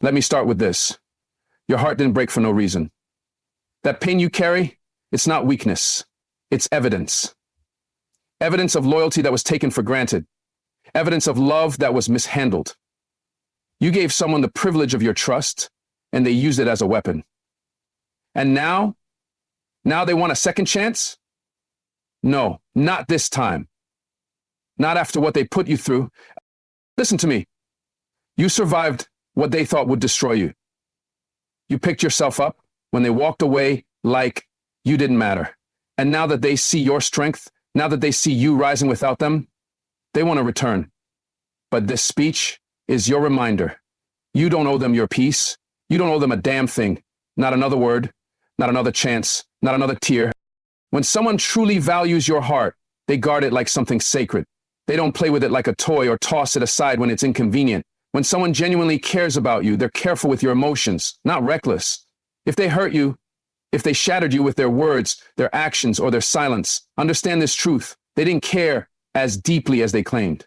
Let me start with this. Your heart didn't break for no reason. That pain you carry, it's not weakness. It's evidence. Evidence of loyalty that was taken for granted. Evidence of love that was mishandled. You gave someone the privilege of your trust, and they used it as a weapon. And now they want a second chance? No, not this time. Not after what they put you through. Listen to me. You survived what they thought would destroy you. You picked yourself up when they walked away like you didn't matter. And now that they see your strength, now that they see you rising without them, they want to return. But this speech is your reminder. You don't owe them your peace. You don't owe them a damn thing. Not another word, not another chance, not another tear. When someone truly values your heart, they guard it like something sacred. They don't play with it like a toy or toss it aside when it's inconvenient. When someone genuinely cares about you, they're careful with your emotions, not reckless. If they hurt you, if they shattered you with their words, their actions, or their silence, understand this truth. They didn't care as deeply as they claimed.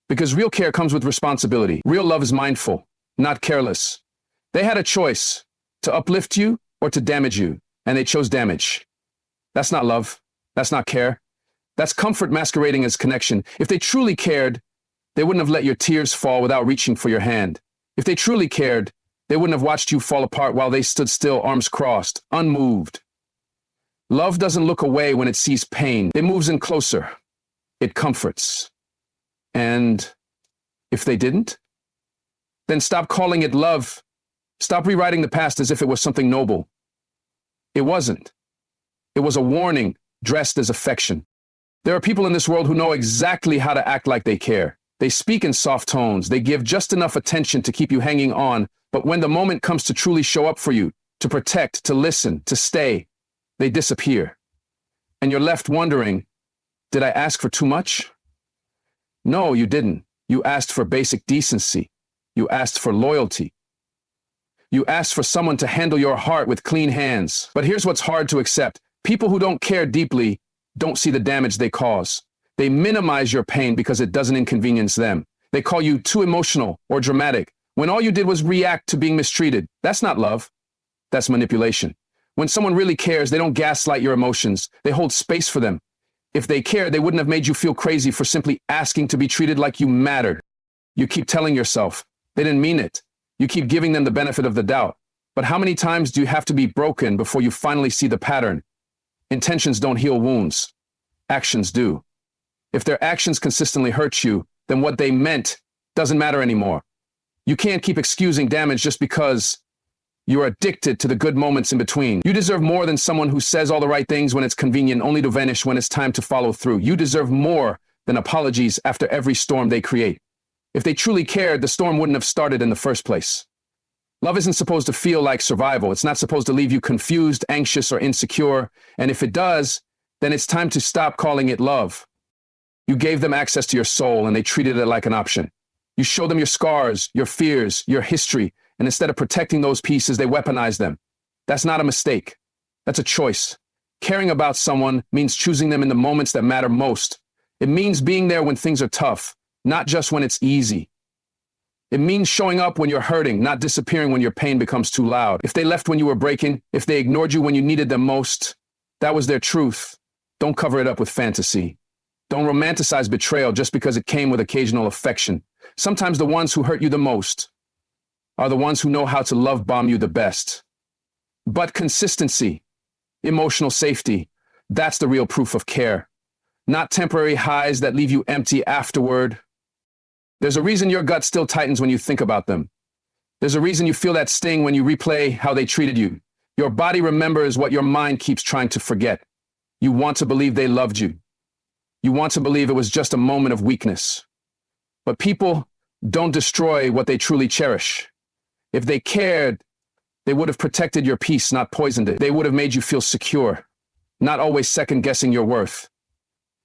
Because real care comes with responsibility. Real love is mindful, not careless. They had a choice to uplift you or to damage you, and they chose damage. That's not love. That's not care. That's comfort masquerading as connection. If they truly cared, they wouldn't have let your tears fall without reaching for your hand. If they truly cared, they wouldn't have watched you fall apart while they stood still, arms crossed, unmoved. Love doesn't look away when it sees pain. It moves in closer. It comforts. And if they didn't, then stop calling it love. Stop rewriting the past as if it was something noble. It wasn't. It was a warning dressed as affection. There are people in this world who know exactly how to act like they care. They speak in soft tones. They give just enough attention to keep you hanging on. But when the moment comes to truly show up for you, to protect, to listen, to stay, they disappear. And you're left wondering, did I ask for too much? No, you didn't. You asked for basic decency. You asked for loyalty. You asked for someone to handle your heart with clean hands. But here's what's hard to accept. People who don't care deeply don't see the damage they cause. They minimize your pain because it doesn't inconvenience them. They call you too emotional or dramatic, when all you did was react to being mistreated. That's not love. That's manipulation. When someone really cares, they don't gaslight your emotions. They hold space for them. If they cared, they wouldn't have made you feel crazy for simply asking to be treated like you mattered. You keep telling yourself, they didn't mean it. You keep giving them the benefit of the doubt. But how many times do you have to be broken before you finally see the pattern? Intentions don't heal wounds. Actions do. If their actions consistently hurt you, then what they meant doesn't matter anymore. You can't keep excusing damage just because you're addicted to the good moments in between. You deserve more than someone who says all the right things when it's convenient, only to vanish when it's time to follow through. You deserve more than apologies after every storm they create. If they truly cared, the storm wouldn't have started in the first place. Love isn't supposed to feel like survival. It's not supposed to leave you confused, anxious, or insecure. And if it does, then it's time to stop calling it love. You gave them access to your soul, and they treated it like an option. You showed them your scars, your fears, your history, and instead of protecting those pieces, they weaponized them. That's not a mistake. That's a choice. Caring about someone means choosing them in the moments that matter most. It means being there when things are tough, not just when it's easy. It means showing up when you're hurting, not disappearing when your pain becomes too loud. If they left when you were breaking, if they ignored you when you needed them most, that was their truth. Don't cover it up with fantasy. Don't romanticize betrayal just because it came with occasional affection. Sometimes the ones who hurt you the most are the ones who know how to love bomb you the best. But consistency, emotional safety, that's the real proof of care. Not temporary highs that leave you empty afterward. There's a reason your gut still tightens when you think about them. There's a reason you feel that sting when you replay how they treated you. Your body remembers what your mind keeps trying to forget. You want to believe they loved you. You want to believe it was just a moment of weakness. But people don't destroy what they truly cherish. If they cared, they would have protected your peace, not poisoned it. They would have made you feel secure, not always second-guessing your worth.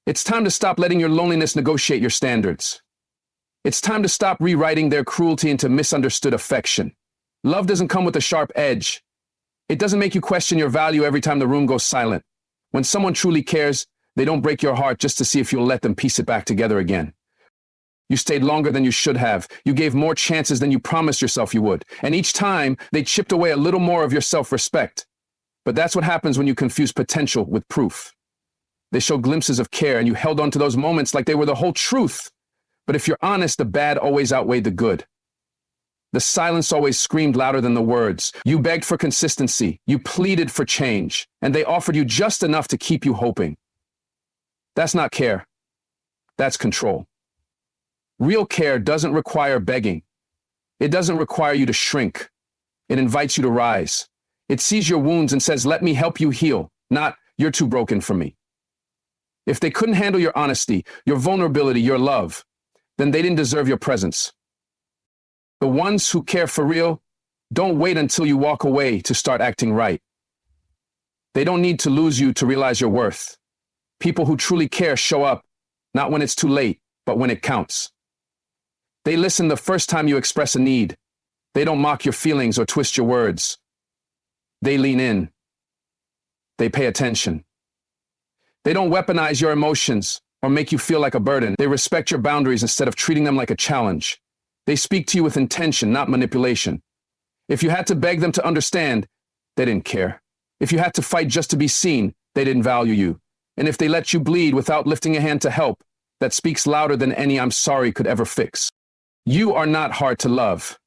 It's time to stop letting your loneliness negotiate your standards. It's time to stop rewriting their cruelty into misunderstood affection. Love doesn't come with a sharp edge. It doesn't make you question your value every time the room goes silent. When someone truly cares, they don't break your heart just to see if you'll let them piece it back together again. You stayed longer than you should have. You gave more chances than you promised yourself you would. And each time, they chipped away a little more of your self-respect. But that's what happens when you confuse potential with proof. They show glimpses of care, and you held on to those moments like they were the whole truth. But if you're honest, the bad always outweighed the good. The silence always screamed louder than the words. You begged for consistency. You pleaded for change. And they offered you just enough to keep you hoping. That's not care. That's control. Real care doesn't require begging. It doesn't require you to shrink. It invites you to rise. It sees your wounds and says, let me help you heal, not you're too broken for me. If they couldn't handle your honesty, your vulnerability, your love, then they didn't deserve your presence. The ones who care for real don't wait until you walk away to start acting right. They don't need to lose you to realize your worth. People who truly care show up, not when it's too late, but when it counts. They listen the first time you express a need. They don't mock your feelings or twist your words. They lean in. They pay attention. They don't weaponize your emotions or make you feel like a burden. They respect your boundaries instead of treating them like a challenge. They speak to you with intention, not manipulation. If you had to beg them to understand, they didn't care. If you had to fight just to be seen, they didn't value you. And if they let you bleed without lifting a hand to help, that speaks louder than any "I'm sorry" could ever fix. You are not hard to love.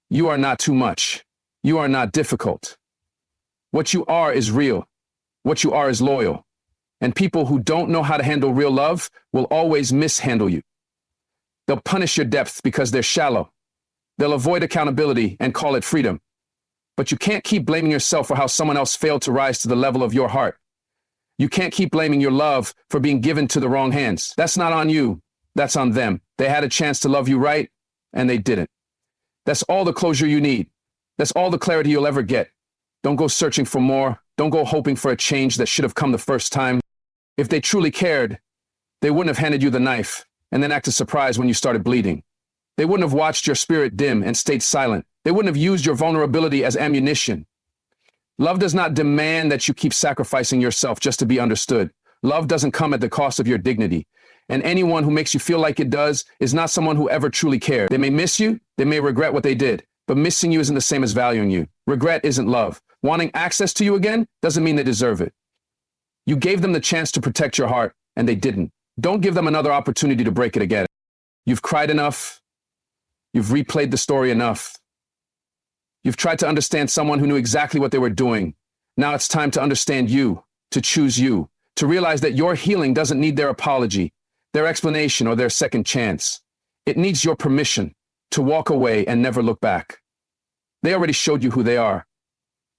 You are not too much. You are not difficult. What you are is real. What you are is loyal. And people who don't know how to handle real love will always mishandle you. They'll punish your depth because they're shallow. They'll avoid accountability and call it freedom. But you can't keep blaming yourself for how someone else failed to rise to the level of your heart. You can't keep blaming your love for being given to the wrong hands. That's not on you. That's on them. They had a chance to love you right, and they didn't. That's all the closure you need. That's all the clarity you'll ever get. Don't go searching for more. Don't go hoping for a change that should have come the first time. If they truly cared, they wouldn't have handed you the knife and then acted surprised when you started bleeding. They wouldn't have watched your spirit dim and stayed silent. They wouldn't have used your vulnerability as ammunition. Love does not demand that you keep sacrificing yourself just to be understood. Love doesn't come at the cost of your dignity. And anyone who makes you feel like it does is not someone who ever truly cared. They may miss you, they may regret what they did, but missing you isn't the same as valuing you. Regret isn't love. Wanting access to you again doesn't mean they deserve it. You gave them the chance to protect your heart, and they didn't. Don't give them another opportunity to break it again. You've cried enough. You've replayed the story enough. You've tried to understand someone who knew exactly what they were doing. Now it's time to understand you, to choose you, to realize that your healing doesn't need their apology, their explanation, or their second chance. It needs your permission to walk away and never look back. They already showed you who they are.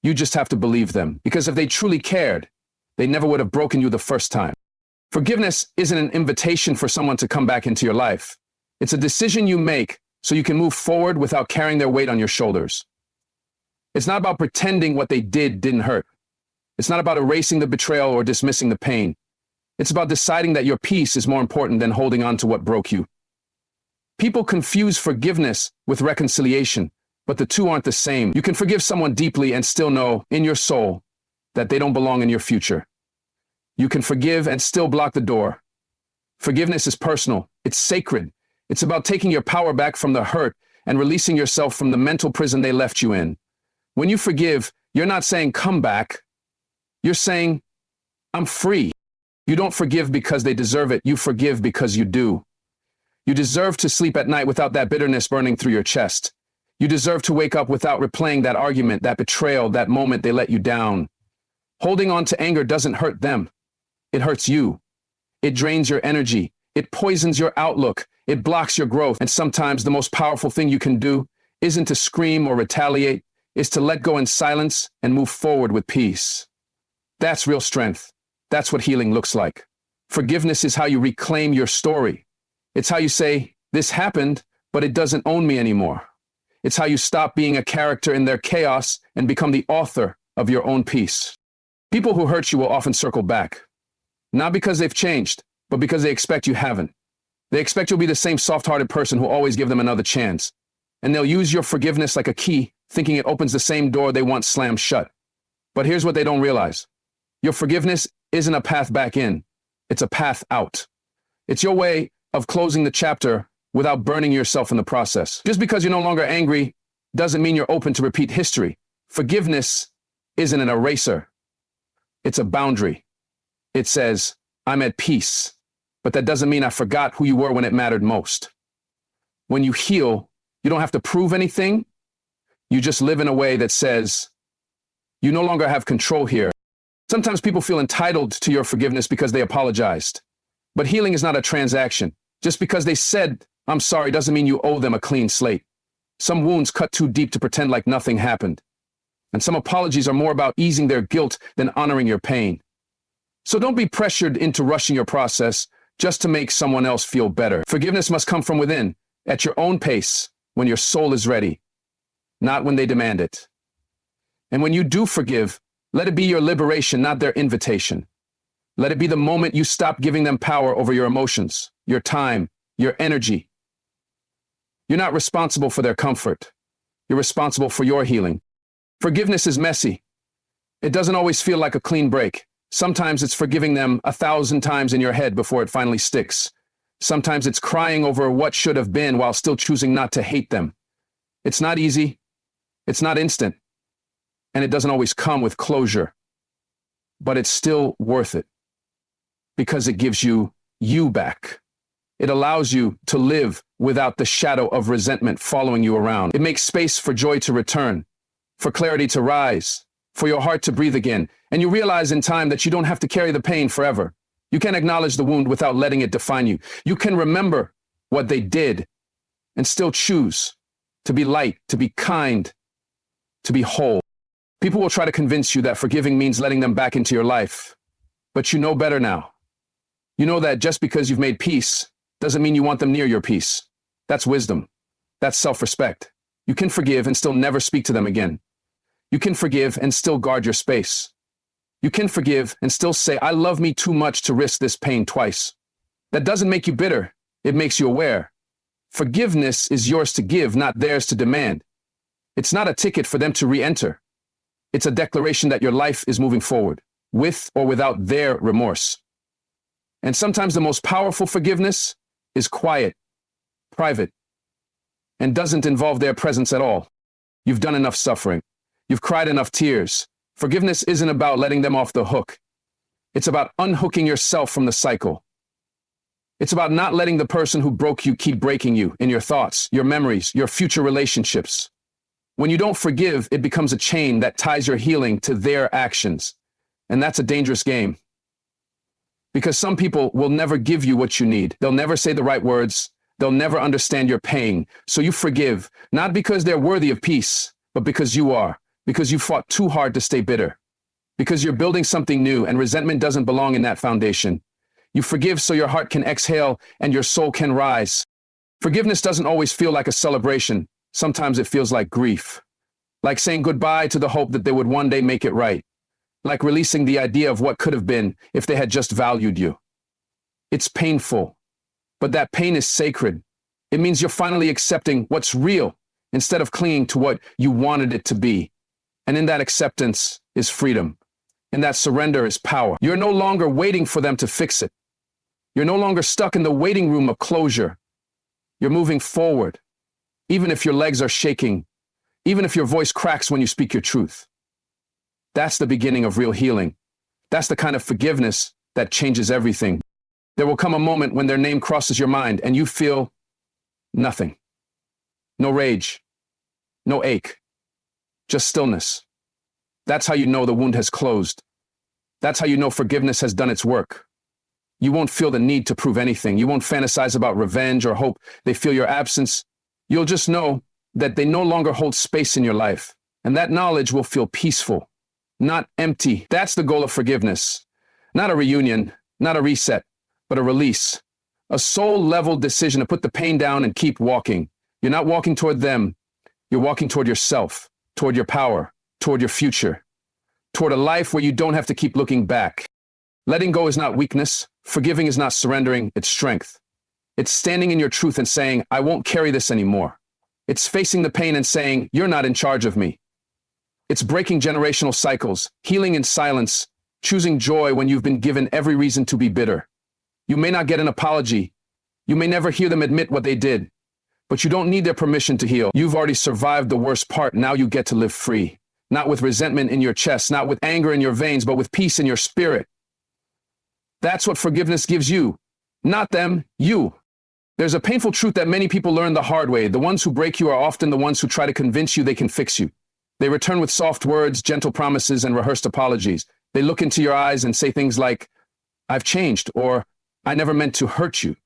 You just have to believe them, because if they truly cared, they never would have broken you the first time. Forgiveness isn't an invitation for someone to come back into your life. It's a decision you make so you can move forward without carrying their weight on your shoulders. It's not about pretending what they did didn't hurt. It's not about erasing the betrayal or dismissing the pain. It's about deciding that your peace is more important than holding on to what broke you. People confuse forgiveness with reconciliation, but the two aren't the same. You can forgive someone deeply and still know in your soul that they don't belong in your future. You can forgive and still block the door. Forgiveness is personal. It's sacred. It's about taking your power back from the hurt and releasing yourself from the mental prison they left you in. When you forgive, you're not saying, come back. You're saying, I'm free. You don't forgive because they deserve it. You forgive because you do. You deserve to sleep at night without that bitterness burning through your chest. You deserve to wake up without replaying that argument, that betrayal, that moment they let you down. Holding on to anger doesn't hurt them. It hurts you. It drains your energy. It poisons your outlook. It blocks your growth. And sometimes the most powerful thing you can do isn't to scream or retaliate. Is to let go in silence and move forward with peace. That's real strength. That's what healing looks like. Forgiveness is how you reclaim your story. It's how you say, this happened, but it doesn't own me anymore. It's how you stop being a character in their chaos and become the author of your own peace. People who hurt you will often circle back. Not because they've changed, but because they expect you haven't. They expect you'll be the same soft-hearted person who always give them another chance. And they'll use your forgiveness like a key, thinking it opens the same door they once slammed shut. But here's what they don't realize. Your forgiveness isn't a path back in. It's a path out. It's your way of closing the chapter without burning yourself in the process. Just because you're no longer angry doesn't mean you're open to repeat history. Forgiveness isn't an eraser. It's a boundary. It says, I'm at peace, but that doesn't mean I forgot who you were when it mattered most. When you heal, you don't have to prove anything. You just live in a way that says, you no longer have control here. Sometimes people feel entitled to your forgiveness because they apologized. But healing is not a transaction. Just because they said, I'm sorry, doesn't mean you owe them a clean slate. Some wounds cut too deep to pretend like nothing happened. And some apologies are more about easing their guilt than honoring your pain. So don't be pressured into rushing your process just to make someone else feel better. Forgiveness must come from within, at your own pace, when your soul is ready, not when they demand it. And when you do forgive, let it be your liberation, not their invitation. Let it be the moment you stop giving them power over your emotions, your time, your energy. You're not responsible for their comfort. You're responsible for your healing. Forgiveness is messy. It doesn't always feel like a clean break. Sometimes it's forgiving them 1,000 times in your head before it finally sticks. Sometimes it's crying over what should have been while still choosing not to hate them. It's not easy. It's not instant. And it doesn't always come with closure. But it's still worth it. Because it gives you back. It allows you to live without the shadow of resentment following you around. It makes space for joy to return, for clarity to rise, for your heart to breathe again. And you realize in time that you don't have to carry the pain forever. You can acknowledge the wound without letting it define you. You can remember what they did and still choose to be light, to be kind, to be whole. People will try to convince you that forgiving means letting them back into your life. But you know better now. You know that just because you've made peace doesn't mean you want them near your peace. That's wisdom. That's self-respect. You can forgive and still never speak to them again. You can forgive and still guard your space. You can forgive and still say, I love me too much to risk this pain twice. That doesn't make you bitter. It makes you aware. Forgiveness is yours to give, not theirs to demand. It's not a ticket for them to re-enter. It's a declaration that your life is moving forward, with or without their remorse. And sometimes the most powerful forgiveness is quiet, private, and doesn't involve their presence at all. You've done enough suffering. You've cried enough tears. Forgiveness isn't about letting them off the hook. It's about unhooking yourself from the cycle. It's about not letting the person who broke you keep breaking you in your thoughts, your memories, your future relationships. When you don't forgive, it becomes a chain that ties your healing to their actions. And that's a dangerous game. Because some people will never give you what you need. They'll never say the right words. They'll never understand your pain. So you forgive, not because they're worthy of peace, but because you are. Because you fought too hard to stay bitter. Because you're building something new and resentment doesn't belong in that foundation. You forgive so your heart can exhale and your soul can rise. Forgiveness doesn't always feel like a celebration. Sometimes it feels like grief. Like saying goodbye to the hope that they would one day make it right. Like releasing the idea of what could have been if they had just valued you. It's painful, but that pain is sacred. It means you're finally accepting what's real instead of clinging to what you wanted it to be. And in that acceptance is freedom. And that surrender is power. You're no longer waiting for them to fix it. You're no longer stuck in the waiting room of closure. You're moving forward, even if your legs are shaking, even if your voice cracks when you speak your truth. That's the beginning of real healing. That's the kind of forgiveness that changes everything. There will come a moment when their name crosses your mind and you feel nothing. No rage, no ache, just stillness. That's how you know the wound has closed. That's how you know forgiveness has done its work. You won't feel the need to prove anything. You won't fantasize about revenge or hope they feel your absence. You'll just know that they no longer hold space in your life. And that knowledge will feel peaceful, not empty. That's the goal of forgiveness. Not a reunion, not a reset, but a release. A soul-level decision to put the pain down and keep walking. You're not walking toward them. You're walking toward yourself, toward your power, toward your future, toward a life where you don't have to keep looking back. Letting go is not weakness. Forgiving is not surrendering. It's strength. It's standing in your truth and saying, I won't carry this anymore. It's facing the pain and saying, you're not in charge of me. It's breaking generational cycles, healing in silence, choosing joy when you've been given every reason to be bitter. You may not get an apology. You may never hear them admit what they did, but you don't need their permission to heal. You've already survived the worst part. Now you get to live free. Not with resentment in your chest, not with anger in your veins, but with peace in your spirit. That's what forgiveness gives you. Not them, you. There's a painful truth that many people learn the hard way. The ones who break you are often the ones who try to convince you they can fix you. They return with soft words, gentle promises, and rehearsed apologies. They look into your eyes and say things like, "I've changed," or "I never meant to hurt you."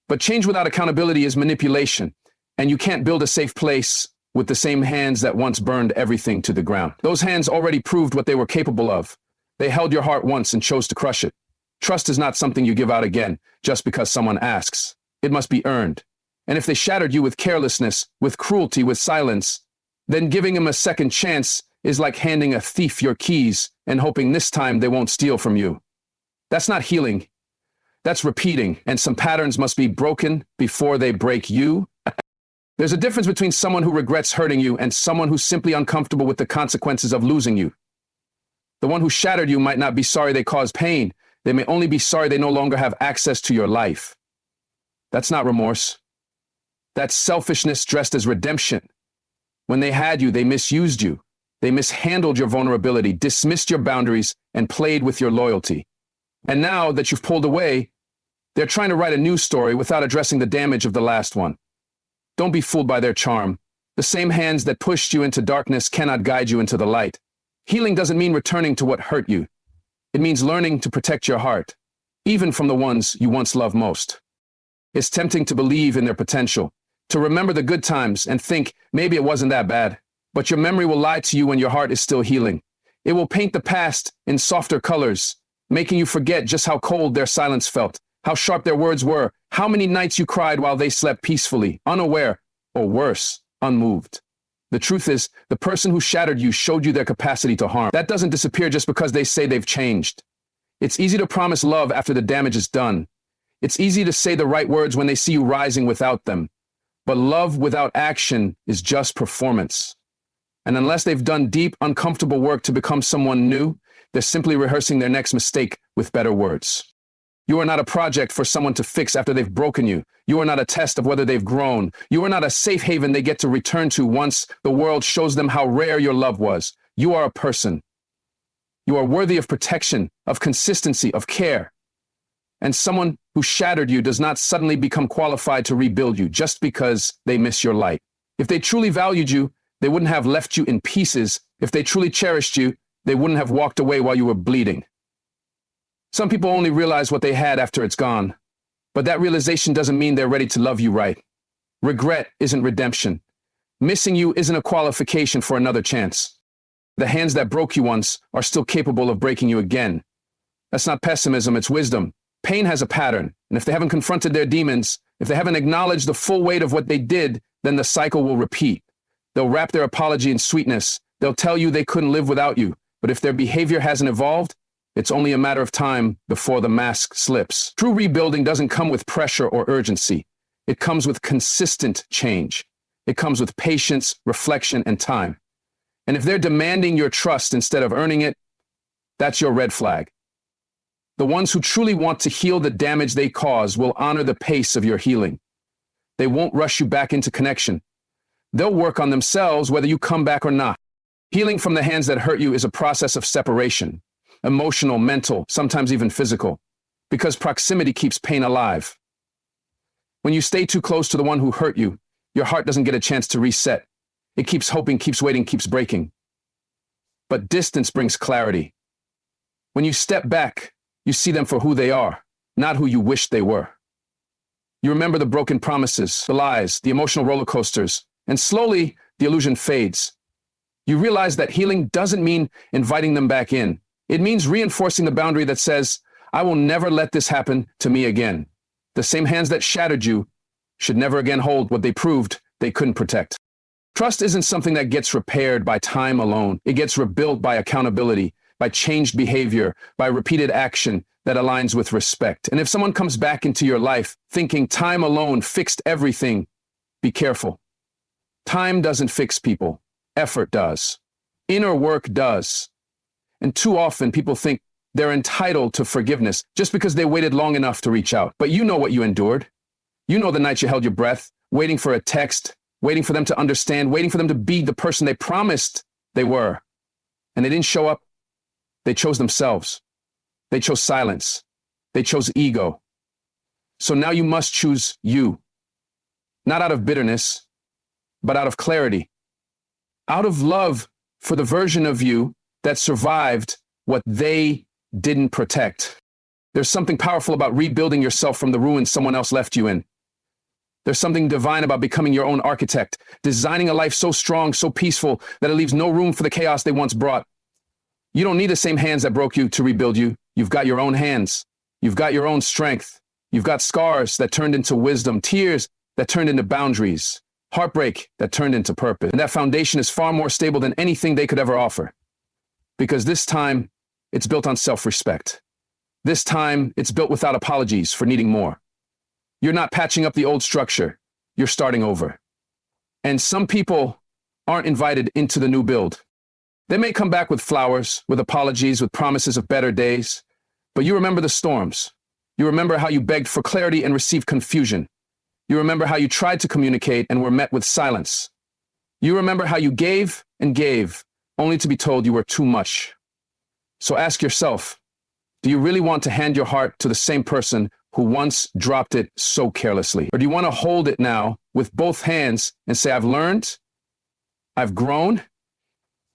But change without accountability is manipulation, and you can't build a safe place with the same hands that once burned everything to the ground. Those hands already proved what they were capable of. They held your heart once and chose to crush it. Trust is not something you give out again just because someone asks. It must be earned. And if they shattered you with carelessness, with cruelty, with silence, then giving them a second chance is like handing a thief your keys and hoping this time they won't steal from you. That's not healing. That's repeating, and some patterns must be broken before they break you. There's a difference between someone who regrets hurting you and someone who's simply uncomfortable with the consequences of losing you. The one who shattered you might not be sorry they caused pain. They may only be sorry they no longer have access to your life. That's not remorse. That's selfishness dressed as redemption. When they had you, they misused you. They mishandled your vulnerability, dismissed your boundaries, and played with your loyalty. And now that you've pulled away, they're trying to write a new story without addressing the damage of the last one. Don't be fooled by their charm. The same hands that pushed you into darkness cannot guide you into the light. Healing doesn't mean returning to what hurt you. It means learning to protect your heart, even from the ones you once loved most. It's tempting to believe in their potential, to remember the good times and think maybe it wasn't that bad. But your memory will lie to you when your heart is still healing. It will paint the past in softer colors, making you forget just how cold their silence felt, how sharp their words were, how many nights you cried while they slept peacefully, unaware, or worse, unmoved. The truth is, the person who shattered you showed you their capacity to harm. That doesn't disappear just because they say they've changed. It's easy to promise love after the damage is done. It's easy to say the right words when they see you rising without them. But love without action is just performance. And unless they've done deep, uncomfortable work to become someone new, they're simply rehearsing their next mistake with better words. You are not a project for someone to fix after they've broken you. You are not a test of whether they've grown. You are not a safe haven they get to return to once the world shows them how rare your love was. You are a person. You are worthy of protection, of consistency, of care. And someone who shattered you does not suddenly become qualified to rebuild you just because they miss your light. If they truly valued you, they wouldn't have left you in pieces. If they truly cherished you, they wouldn't have walked away while you were bleeding. Some people only realize what they had after it's gone, but that realization doesn't mean they're ready to love you right. Regret isn't redemption. Missing you isn't a qualification for another chance. The hands that broke you once are still capable of breaking you again. That's not pessimism, it's wisdom. Pain has a pattern, and if they haven't confronted their demons, if they haven't acknowledged the full weight of what they did, then the cycle will repeat. They'll wrap their apology in sweetness. They'll tell you they couldn't live without you. But if their behavior hasn't evolved, it's only a matter of time before the mask slips. True rebuilding doesn't come with pressure or urgency. It comes with consistent change. It comes with patience, reflection, and time. And if they're demanding your trust instead of earning it, that's your red flag. The ones who truly want to heal the damage they caused will honor the pace of your healing. They won't rush you back into connection. They'll work on themselves whether you come back or not. Healing from the hands that hurt you is a process of separation, emotional, mental, sometimes even physical, because proximity keeps pain alive. When you stay too close to the one who hurt you, your heart doesn't get a chance to reset. It keeps hoping, keeps waiting, keeps breaking. But distance brings clarity. When you step back, you see them for who they are, not who you wish they were. You remember the broken promises, the lies, the emotional roller coasters, and slowly the illusion fades. You realize that healing doesn't mean inviting them back in. It means reinforcing the boundary that says, I will never let this happen to me again. The same hands that shattered you should never again hold what they proved they couldn't protect. Trust isn't something that gets repaired by time alone. It gets rebuilt by accountability, by changed behavior, by repeated action that aligns with respect. And if someone comes back into your life thinking time alone fixed everything, be careful. Time doesn't fix people. Effort does. Inner work does. And too often people think they're entitled to forgiveness just because they waited long enough to reach out. But you know what you endured. You know the nights you held your breath, waiting for a text, waiting for them to understand, waiting for them to be the person they promised they were. And they didn't show up. They chose themselves. They chose silence. They chose ego. So now you must choose you. Not out of bitterness, but out of clarity. Out of love for the version of you that survived what they didn't protect. There's something powerful about rebuilding yourself from the ruins someone else left you in. There's something divine about becoming your own architect, designing a life so strong, so peaceful, that it leaves no room for the chaos they once brought. You don't need the same hands that broke you to rebuild you. You've got your own hands. You've got your own strength. You've got scars that turned into wisdom, tears that turned into boundaries, heartbreak that turned into purpose. And that foundation is far more stable than anything they could ever offer. Because this time, it's built on self-respect. This time, it's built without apologies for needing more. You're not patching up the old structure. You're starting over. And some people aren't invited into the new build. They may come back with flowers, with apologies, with promises of better days. But you remember the storms. You remember how you begged for clarity and received confusion. You remember how you tried to communicate and were met with silence. You remember how you gave and gave, only to be told you were too much. So ask yourself, do you really want to hand your heart to the same person who once dropped it so carelessly? Or do you want to hold it now with both hands and say, I've learned, I've grown,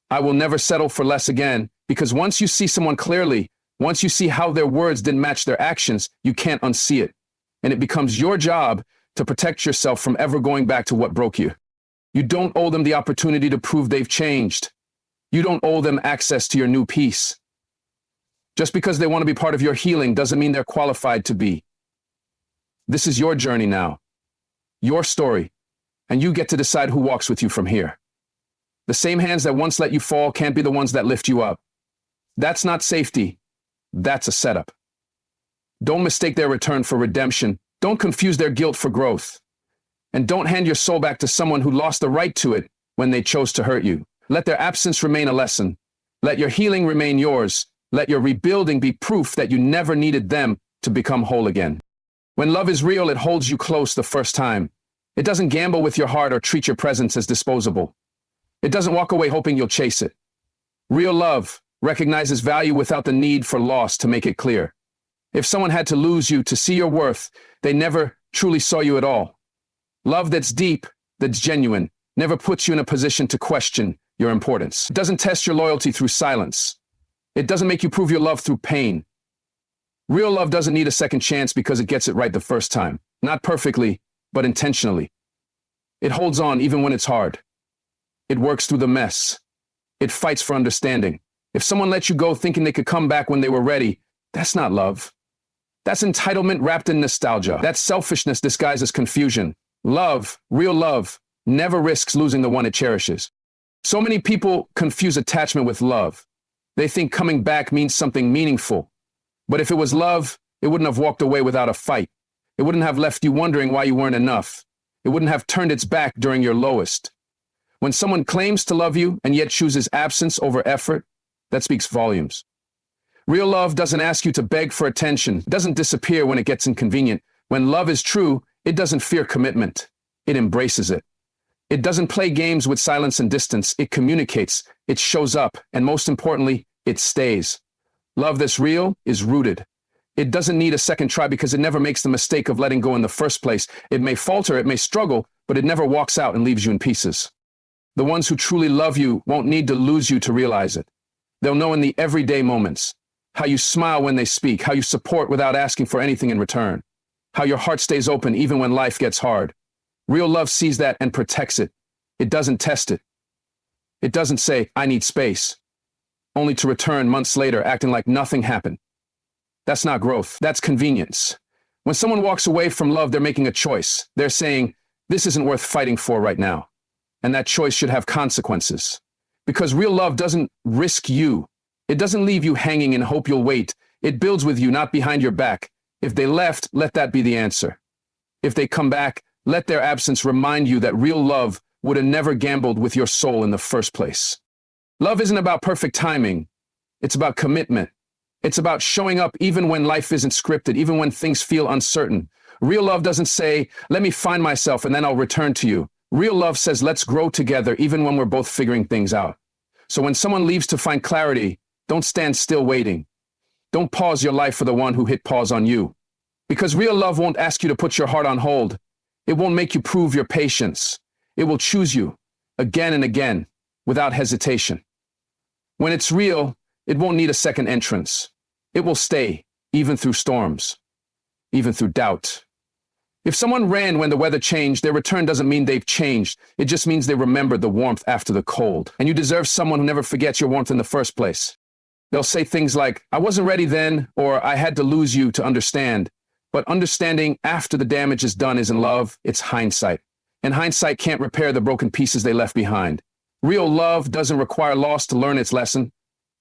I will never settle for less again? Because once you see someone clearly, once you see how their words didn't match their actions, you can't unsee it. And it becomes your job to protect yourself from ever going back to what broke you. You don't owe them the opportunity to prove they've changed. You don't owe them access to your new peace. Just because they want to be part of your healing doesn't mean they're qualified to be. This is your journey now, your story, and you get to decide who walks with you from here. The same hands that once let you fall can't be the ones that lift you up. That's not safety. That's a setup. Don't mistake their return for redemption. Don't confuse their guilt for growth. And don't hand your soul back to someone who lost the right to it when they chose to hurt you. Let their absence remain a lesson. Let your healing remain yours. Let your rebuilding be proof that you never needed them to become whole again. When love is real, it holds you close the first time. It doesn't gamble with your heart or treat your presence as disposable. It doesn't walk away hoping you'll chase it. Real love recognizes value without the need for loss to make it clear. If someone had to lose you to see your worth, they never truly saw you at all. Love that's deep, that's genuine, never puts you in a position to question your importance. It doesn't test your loyalty through silence. It doesn't make you prove your love through pain. Real love doesn't need a second chance because it gets it right the first time. Not perfectly, but intentionally. It holds on even when it's hard. It works through the mess. It fights for understanding. If someone let you go thinking they could come back when they were ready, that's not love. That's entitlement wrapped in nostalgia. That's selfishness disguised as confusion. Love, real love, never risks losing the one it cherishes. So many people confuse attachment with love. They think coming back means something meaningful. But if it was love, it wouldn't have walked away without a fight. It wouldn't have left you wondering why you weren't enough. It wouldn't have turned its back during your lowest. When someone claims to love you and yet chooses absence over effort, that speaks volumes. Real love doesn't ask you to beg for attention. It doesn't disappear when it gets inconvenient. When love is true, it doesn't fear commitment. It embraces it. It doesn't play games with silence and distance. It communicates. It shows up. And most importantly, it stays. Love that's real is rooted. It doesn't need a second try because it never makes the mistake of letting go in the first place. It may falter, it may struggle, but it never walks out and leaves you in pieces. The ones who truly love you won't need to lose you to realize it. They'll know in the everyday moments, how you smile when they speak, how you support without asking for anything in return, how your heart stays open even when life gets hard. Real love sees that and protects it. It doesn't test it. It doesn't say, I need space, only to return months later acting like nothing happened. That's not growth. That's convenience. When someone walks away from love, they're making a choice. They're saying, this isn't worth fighting for right now. And that choice should have consequences. Because real love doesn't risk you. It doesn't leave you hanging and hope you'll wait. It builds with you, not behind your back. If they left, let that be the answer. If they come back, let their absence remind you that real love would have never gambled with your soul in the first place. Love isn't about perfect timing. It's about commitment. It's about showing up even when life isn't scripted, even when things feel uncertain. Real love doesn't say, let me find myself and then I'll return to you. Real love says, let's grow together even when we're both figuring things out. So when someone leaves to find clarity, don't stand still waiting. Don't pause your life for the one who hit pause on you. Because real love won't ask you to put your heart on hold. It won't make you prove your patience. It will choose you again and again without hesitation. When it's real, it won't need a second entrance. It will stay, even through storms, even through doubt. If someone ran when the weather changed, their return doesn't mean they've changed. It just means they remembered the warmth after the cold. And you deserve someone who never forgets your warmth in the first place. They'll say things like, I wasn't ready then, or I had to lose you to understand. But understanding after the damage is done isn't love, it's hindsight. And hindsight can't repair the broken pieces they left behind. Real love doesn't require loss to learn its lesson.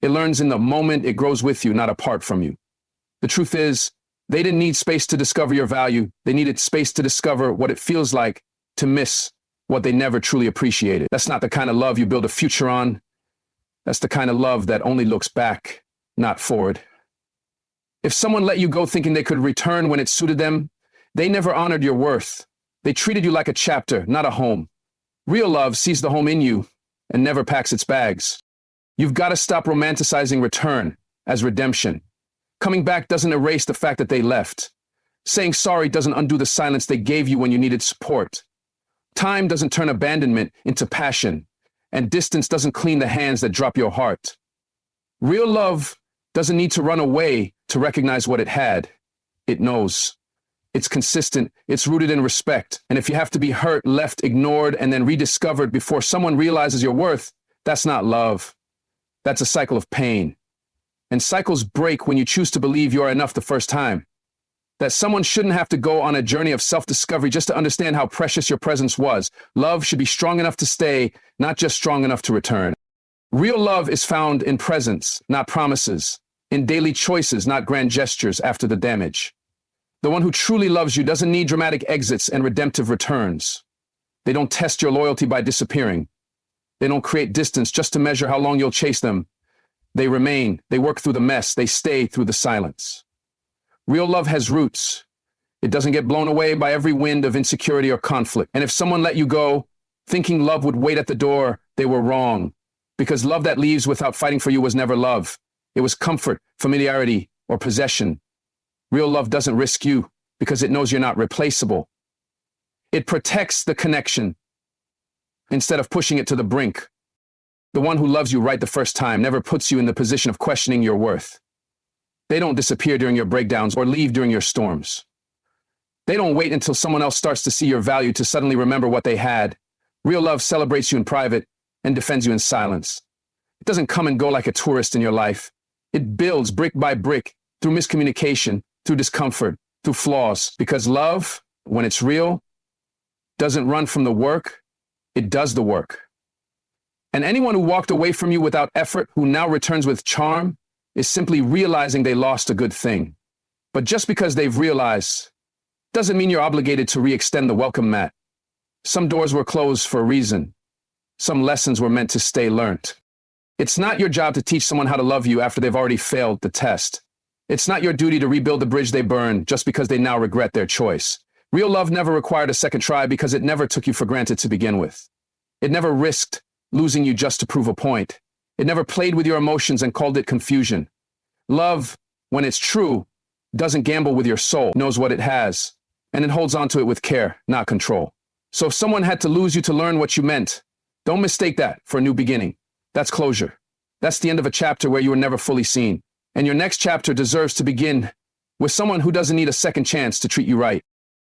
It learns in the moment, it grows with you, not apart from you. The truth is, they didn't need space to discover your value. They needed space to discover what it feels like to miss what they never truly appreciated. That's not the kind of love you build a future on. That's the kind of love that only looks back, not forward. If someone let you go thinking they could return when it suited them, they never honored your worth. They treated you like a chapter, not a home. Real love sees the home in you and never packs its bags. You've got to stop romanticizing return as redemption. Coming back doesn't erase the fact that they left. Saying sorry doesn't undo the silence they gave you when you needed support. Time doesn't turn abandonment into passion, and distance doesn't clean the hands that drop your heart. Real love doesn't need to run away to recognize what it had. It knows. It's consistent, it's rooted in respect, and if you have to be hurt, left, ignored, and then rediscovered before someone realizes your worth, that's not love. That's a cycle of pain. And cycles break when you choose to believe you are enough the first time. That someone shouldn't have to go on a journey of self-discovery just to understand how precious your presence was. Love should be strong enough to stay, not just strong enough to return. Real love is found in presence, not promises. In daily choices, not grand gestures after the damage. The one who truly loves you doesn't need dramatic exits and redemptive returns. They don't test your loyalty by disappearing. They don't create distance just to measure how long you'll chase them. They remain, they work through the mess, they stay through the silence. Real love has roots. It doesn't get blown away by every wind of insecurity or conflict. And if someone let you go, thinking love would wait at the door, they were wrong. Because love that leaves without fighting for you was never love. It was comfort, familiarity, or possession. Real love doesn't risk you because it knows you're not replaceable. It protects the connection instead of pushing it to the brink. The one who loves you right the first time never puts you in the position of questioning your worth. They don't disappear during your breakdowns or leave during your storms. They don't wait until someone else starts to see your value to suddenly remember what they had. Real love celebrates you in private and defends you in silence. It doesn't come and go like a tourist in your life. It builds brick by brick through miscommunication, through discomfort, through flaws. Because love, when it's real, doesn't run from the work, it does the work. And anyone who walked away from you without effort, who now returns with charm, is simply realizing they lost a good thing. But just because they've realized, doesn't mean you're obligated to re-extend the welcome mat. Some doors were closed for a reason. Some lessons were meant to stay learnt. It's not your job to teach someone how to love you after they've already failed the test. It's not your duty to rebuild the bridge they burned just because they now regret their choice. Real love never required a second try because it never took you for granted to begin with. It never risked losing you just to prove a point. It never played with your emotions and called it confusion. Love, when it's true, doesn't gamble with your soul, knows what it has, and it holds on to it with care, not control. So if someone had to lose you to learn what you meant, don't mistake that for a new beginning. That's closure. That's the end of a chapter where you were never fully seen. And your next chapter deserves to begin with someone who doesn't need a second chance to treat you right.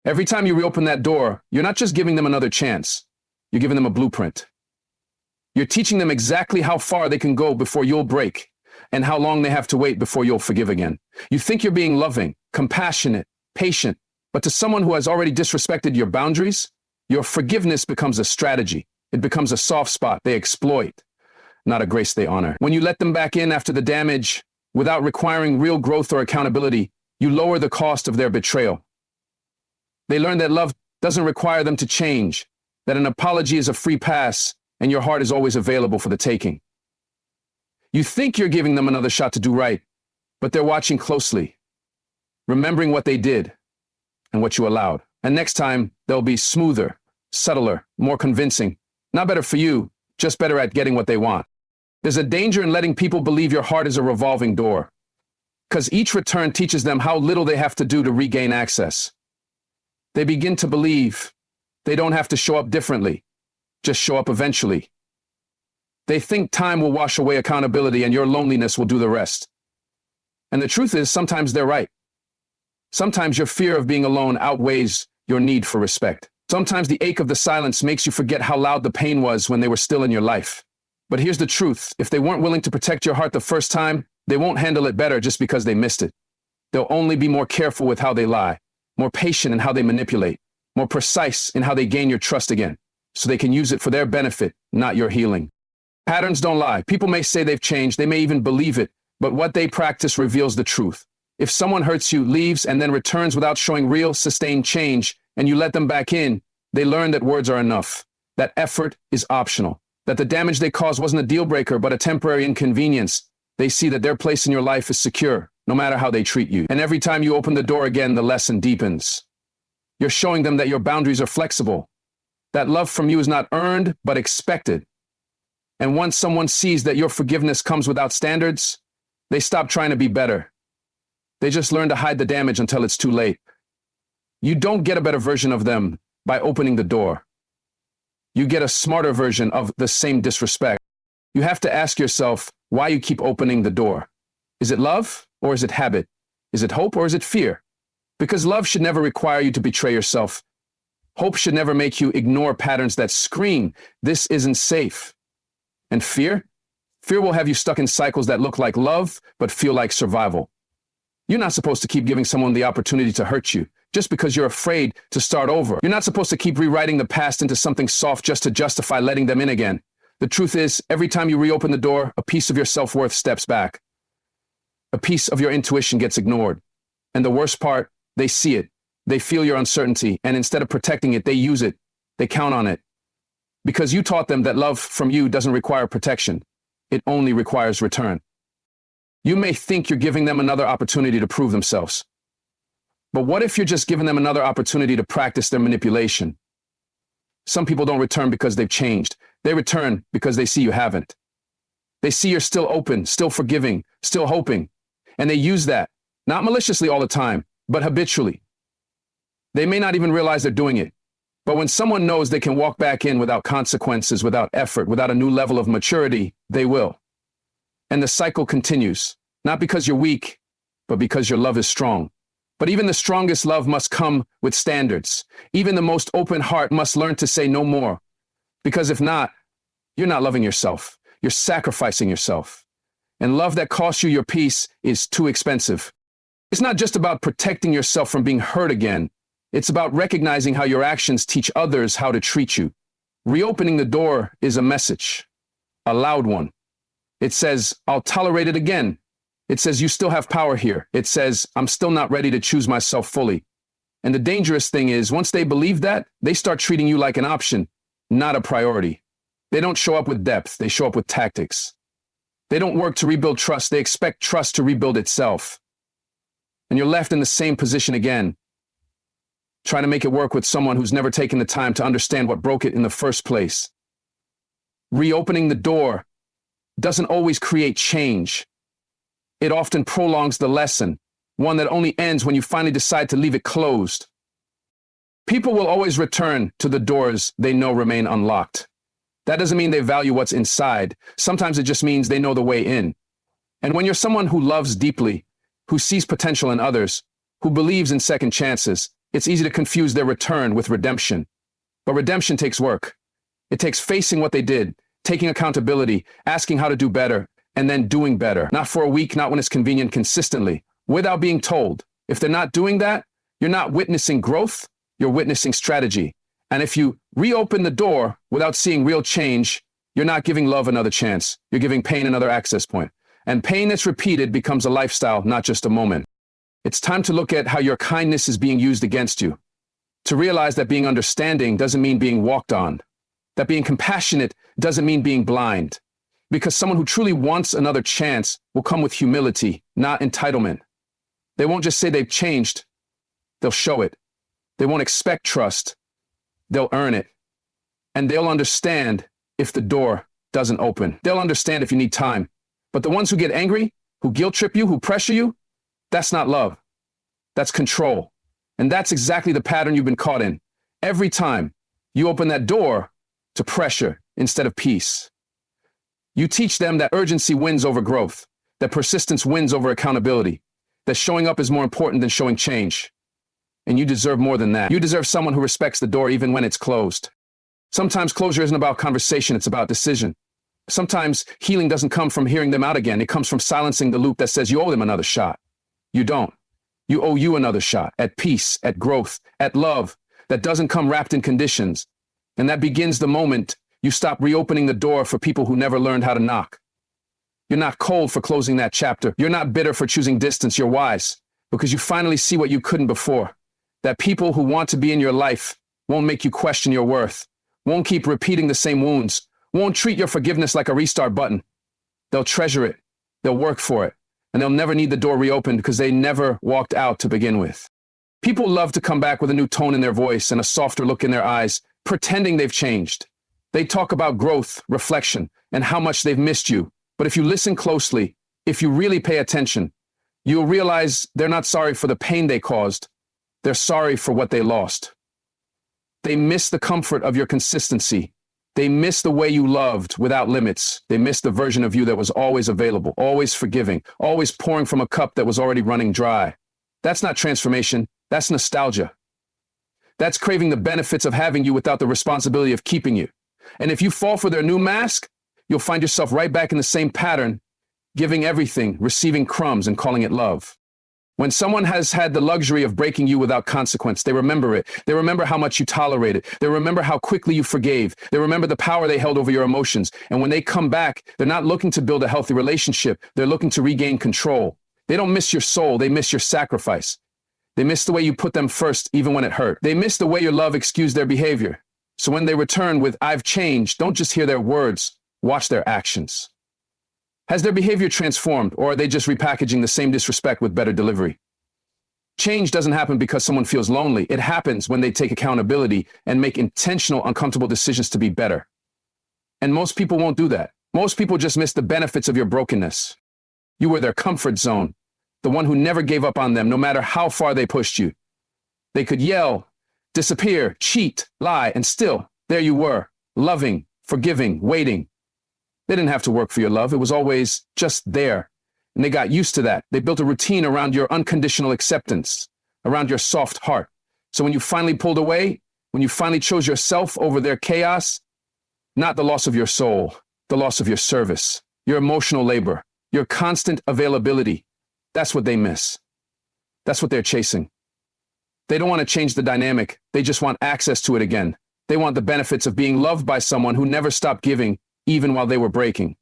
Every time you reopen that door, you're not just giving them another chance. You're giving them a blueprint. You're teaching them exactly how far they can go before you'll break, and how long they have to wait before you'll forgive again. You think you're being loving, compassionate, patient, but to someone who has already disrespected your boundaries, your forgiveness becomes a strategy. It becomes a soft spot they exploit, not a grace they honor. When you let them back in after the damage, without requiring real growth or accountability, you lower the cost of their betrayal. They learn that love doesn't require them to change, that an apology is a free pass, and your heart is always available for the taking. You think you're giving them another shot to do right, but they're watching closely, remembering what they did, and what you allowed. And next time, they'll be smoother, subtler, more convincing. Not better for you, just better at getting what they want. There's a danger in letting people believe your heart is a revolving door, because each return teaches them how little they have to do to regain access. They begin to believe they don't have to show up differently, just show up eventually. They think time will wash away accountability and your loneliness will do the rest. And the truth is, sometimes they're right. Sometimes your fear of being alone outweighs your need for respect. Sometimes the ache of the silence makes you forget how loud the pain was when they were still in your life. But here's the truth. If they weren't willing to protect your heart the first time, they won't handle it better just because they missed it. They'll only be more careful with how they lie, more patient in how they manipulate, more precise in how they gain your trust again, so they can use it for their benefit, not your healing. Patterns don't lie. People may say they've changed, they may even believe it, but what they practice reveals the truth. If someone hurts you, leaves, and then returns without showing real, sustained change, and you let them back in, they learn that words are enough, that effort is optional, that the damage they caused wasn't a deal breaker, but a temporary inconvenience. They see that their place in your life is secure, no matter how they treat you. And every time you open the door again, the lesson deepens. You're showing them that your boundaries are flexible, that love from you is not earned, but expected. And once someone sees that your forgiveness comes without standards, they stop trying to be better. They just learn to hide the damage until it's too late. You don't get a better version of them by opening the door. You get a smarter version of the same disrespect. You have to ask yourself why you keep opening the door. Is it love or is it habit? Is it hope or is it fear? Because love should never require you to betray yourself. Hope should never make you ignore patterns that scream, this isn't safe. And fear? Fear will have you stuck in cycles that look like love, but feel like survival. You're not supposed to keep giving someone the opportunity to hurt you, just because you're afraid to start over. You're not supposed to keep rewriting the past into something soft just to justify letting them in again. The truth is, every time you reopen the door, a piece of your self-worth steps back. A piece of your intuition gets ignored. And the worst part, they see it. They feel your uncertainty, and instead of protecting it, they use it. They count on it. Because you taught them that love from you doesn't require protection. It only requires return. You may think you're giving them another opportunity to prove themselves. But what if you're just giving them another opportunity to practice their manipulation? Some people don't return because they've changed. They return because they see you haven't. They see you're still open, still forgiving, still hoping. And they use that, not maliciously all the time, but habitually. They may not even realize they're doing it. But when someone knows they can walk back in without consequences, without effort, without a new level of maturity, they will. And the cycle continues, not because you're weak, but because your love is strong. But even the strongest love must come with standards. Even the most open heart must learn to say no more. Because if not, you're not loving yourself. You're sacrificing yourself. And love that costs you your peace is too expensive. It's not just about protecting yourself from being hurt again. It's about recognizing how your actions teach others how to treat you. Reopening the door is a message, a loud one. It says, I'll tolerate it again. It says, you still have power here. It says, I'm still not ready to choose myself fully. And the dangerous thing is, once they believe that, they start treating you like an option, not a priority. They don't show up with depth. They show up with tactics. They don't work to rebuild trust. They expect trust to rebuild itself. And you're left in the same position again, trying to make it work with someone who's never taken the time to understand what broke it in the first place. Reopening the door doesn't always create change. It often prolongs the lesson, one that only ends when you finally decide to leave it closed. People will always return to the doors they know remain unlocked. That doesn't mean they value what's inside. Sometimes it just means they know the way in. And when you're someone who loves deeply, who sees potential in others, who believes in second chances, it's easy to confuse their return with redemption. But redemption takes work. It takes facing what they did, taking accountability, asking how to do better, and then doing better. Not for a week, not when it's convenient, consistently, without being told. If they're not doing that, you're not witnessing growth, you're witnessing strategy. And if you reopen the door without seeing real change, you're not giving love another chance. You're giving pain another access point. And pain that's repeated becomes a lifestyle, not just a moment. It's time to look at how your kindness is being used against you. To realize that being understanding doesn't mean being walked on. That being compassionate doesn't mean being blind. Because someone who truly wants another chance will come with humility, not entitlement. They won't just say they've changed. They'll show it. They won't expect trust. They'll earn it. And they'll understand if the door doesn't open. They'll understand if you need time. But the ones who get angry, who guilt trip you, who pressure you, that's not love. That's control. And that's exactly the pattern you've been caught in. Every time you open that door to pressure instead of peace. You teach them that urgency wins over growth, that persistence wins over accountability, that showing up is more important than showing change. And you deserve more than that. You deserve someone who respects the door even when it's closed. Sometimes closure isn't about conversation, it's about decision. Sometimes healing doesn't come from hearing them out again. It comes from silencing the loop that says you owe them another shot. You don't. You owe you another shot at peace, at growth, at love that doesn't come wrapped in conditions. And that begins the moment you stop reopening the door for people who never learned how to knock. You're not cold for closing that chapter. You're not bitter for choosing distance. You're wise because you finally see what you couldn't before. That people who want to be in your life won't make you question your worth, won't keep repeating the same wounds, won't treat your forgiveness like a restart button. They'll treasure it. They'll work for it. And they'll never need the door reopened because they never walked out to begin with. People love to come back with a new tone in their voice and a softer look in their eyes, pretending they've changed. They talk about growth, reflection, and how much they've missed you. But if you listen closely, if you really pay attention, you'll realize they're not sorry for the pain they caused. They're sorry for what they lost. They miss the comfort of your consistency. They miss the way you loved without limits. They miss the version of you that was always available, always forgiving, always pouring from a cup that was already running dry. That's not transformation. That's nostalgia. That's craving the benefits of having you without the responsibility of keeping you. And if you fall for their new mask, you'll find yourself right back in the same pattern, giving everything, receiving crumbs, and calling it love. When someone has had the luxury of breaking you without consequence, they remember it. They remember how much you tolerated. They remember how quickly you forgave. They remember the power they held over your emotions. And when they come back, they're not looking to build a healthy relationship. They're looking to regain control. They don't miss your soul. They miss your sacrifice. They miss the way you put them first, even when it hurt. They miss the way your love excused their behavior. So when they return with, "I've changed," don't just hear their words, watch their actions. Has their behavior transformed, or are they just repackaging the same disrespect with better delivery? Change doesn't happen because someone feels lonely. It happens when they take accountability and make intentional, uncomfortable decisions to be better. And most people won't do that. Most people just miss the benefits of your brokenness. You were their comfort zone, the one who never gave up on them, no matter how far they pushed you. They could yell, disappear, cheat, lie, and still, there you were, loving, forgiving, waiting. They didn't have to work for your love. It was always just there. And they got used to that. They built a routine around your unconditional acceptance, around your soft heart. So when you finally pulled away, when you finally chose yourself over their chaos, not the loss of your soul, the loss of your service, your emotional labor, your constant availability, that's what they miss. That's what they're chasing. They don't want to change the dynamic. They just want access to it again. They want the benefits of being loved by someone who never stopped giving, even while they were breaking.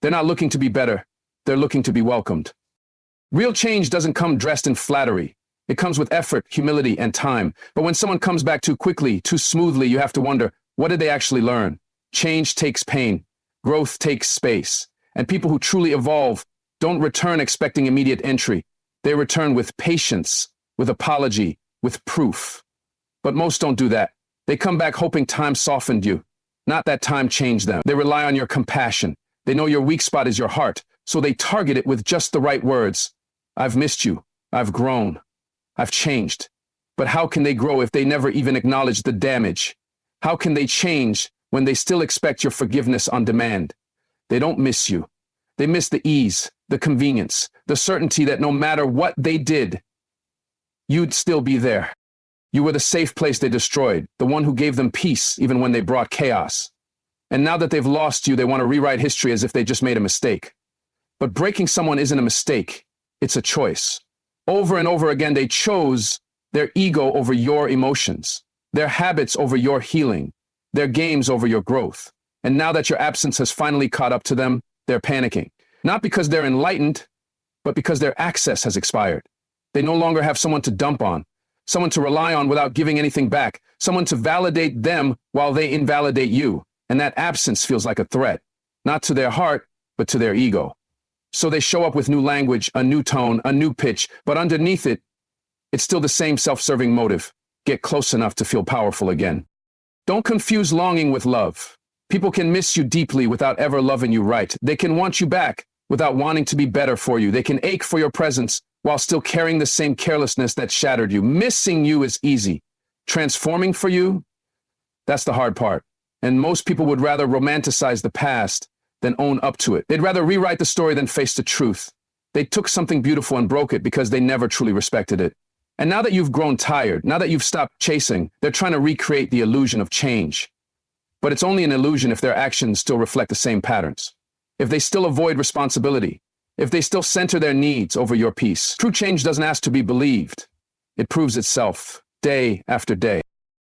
They're not looking to be better. They're looking to be welcomed. Real change doesn't come dressed in flattery. It comes with effort, humility, and time. But when someone comes back too quickly, too smoothly, you have to wonder, what did they actually learn? Change takes pain. Growth takes space. And people who truly evolve don't return expecting immediate entry. They return with patience, with apology, with proof. But most don't do that. They come back hoping time softened you. Not that time changed them. They rely on your compassion. They know your weak spot is your heart, so they target it with just the right words. I've missed you. I've grown. I've changed. But how can they grow if they never even acknowledge the damage? How can they change when they still expect your forgiveness on demand? They don't miss you. They miss the ease, the convenience, the certainty that no matter what they did, you'd still be there. You were the safe place they destroyed, the one who gave them peace even when they brought chaos. And now that they've lost you, they want to rewrite history as if they just made a mistake. But breaking someone isn't a mistake. It's a choice. Over and over again, they chose their ego over your emotions, their habits over your healing, their games over your growth. And now that your absence has finally caught up to them, they're panicking. Not because they're enlightened, but because their access has expired. They no longer have someone to dump on, someone to rely on without giving anything back, someone to validate them while they invalidate you. And that absence feels like a threat, not to their heart, but to their ego. So they show up with new language, a new tone, a new pitch, but underneath it, it's still the same self-serving motive. get close enough to feel powerful again. Don't confuse longing with love. People can miss you deeply without ever loving you right. They can want you back without wanting to be better for you. They can ache for your presence while still carrying the same carelessness that shattered you. Missing you is easy. Transforming for you, that's the hard part. And most people would rather romanticize the past than own up to it. They'd rather rewrite the story than face the truth. They took something beautiful and broke it because they never truly respected it. And now that you've grown tired, now that you've stopped chasing, they're trying to recreate the illusion of change. But it's only an illusion if their actions still reflect the same patterns. If they still avoid responsibility. If they still center their needs over your peace. True change doesn't ask to be believed. It proves itself day after day.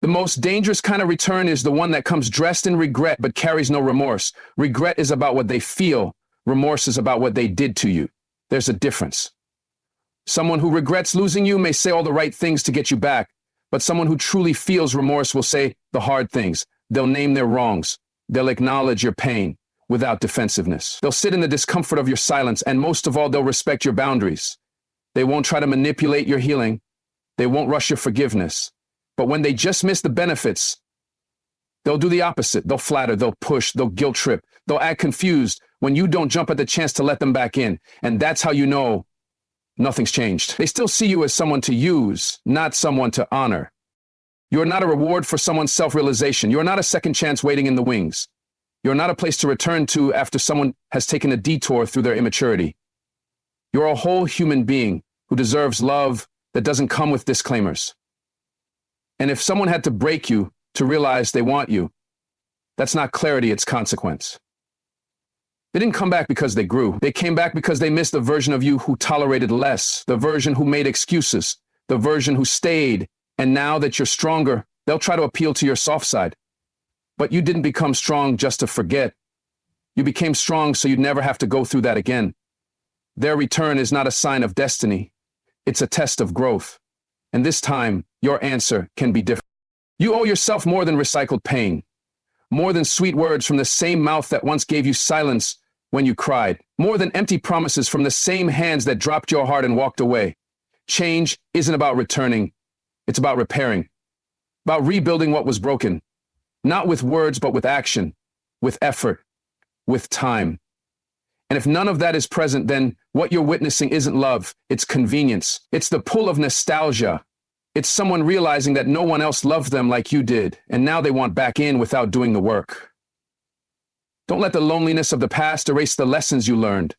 The most dangerous kind of return is the one that comes dressed in regret but carries no remorse. Regret is about what they feel. Remorse is about what they did to you. There's a difference. Someone who regrets losing you may say all the right things to get you back, but someone who truly feels remorse will say the hard things. They'll name their wrongs. They'll acknowledge your pain without defensiveness. They'll sit in the discomfort of your silence, and most of all, they'll respect your boundaries. They won't try to manipulate your healing. They won't rush your forgiveness. But when they just miss the benefits, they'll do the opposite. They'll flatter, they'll push, they'll guilt trip, they'll act confused when you don't jump at the chance to let them back in. And that's how you know nothing's changed. They still see you as someone to use, not someone to honor. You're not a reward for someone's self-realization. You're not a second chance waiting in the wings. You're not a place to return to after someone has taken a detour through their immaturity. You're a whole human being who deserves love that doesn't come with disclaimers. And if someone had to break you to realize they want you, that's not clarity, it's consequence. They didn't come back because they grew. They came back because they missed the version of you who tolerated less, the version who made excuses, the version who stayed. And now that you're stronger, they'll try to appeal to your soft side. But you didn't become strong just to forget. You became strong so you'd never have to go through that again. Their return is not a sign of destiny. It's a test of growth. And this time, your answer can be different. You owe yourself more than recycled pain, more than sweet words from the same mouth that once gave you silence when you cried, more than empty promises from the same hands that dropped your heart and walked away. Change isn't about returning. It's about repairing, about rebuilding what was broken, not with words, but with action, with effort, with time. And if none of that is present, then what you're witnessing isn't love, it's convenience. It's the pull of nostalgia. It's someone realizing that no one else loved them like you did, and now they want back in without doing the work. Don't let the loneliness of the past erase the lessons you learned.